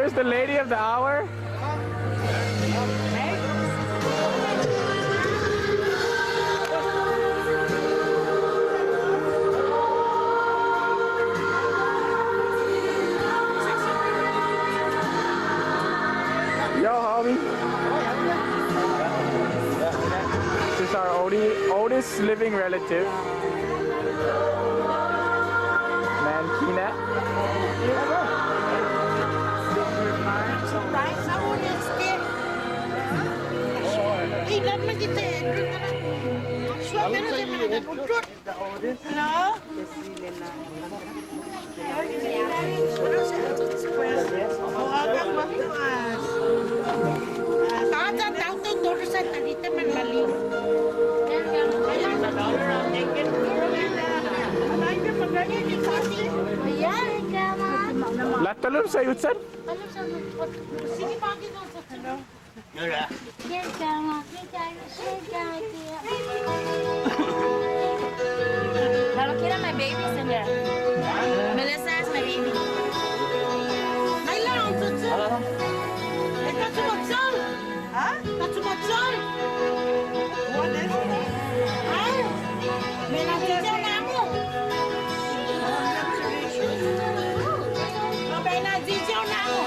Where's the lady of the hour? Yo, homie. This is our oldest living relative, Mankina. Ilan man kita suami na siya managagudot. Hello? Agang matuas. Kaatan tao to turusan talita man lalim. Lattalur sa yutsan? Sige pagi daw sa hello. Mama, can I have my babies in there? Melissa has my baby. Kailangan tutsun. Katsumatsal. Ha? Katsumatsal. What is it? Ay, may nakita na mo. May nakita na mo.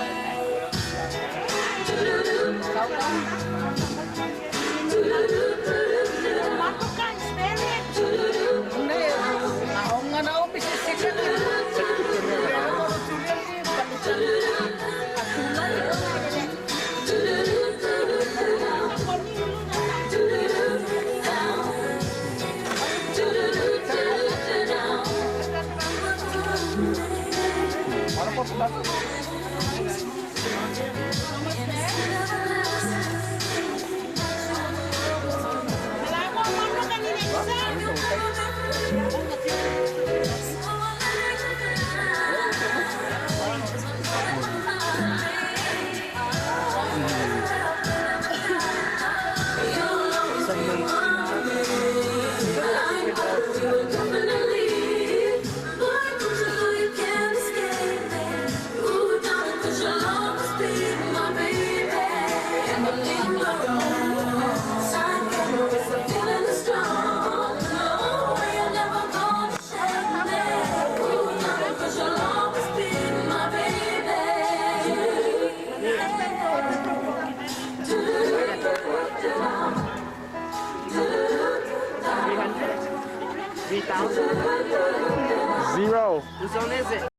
Matukan, spirit. Hindi, ako nga na-office sa second. Zero. Whose song is it?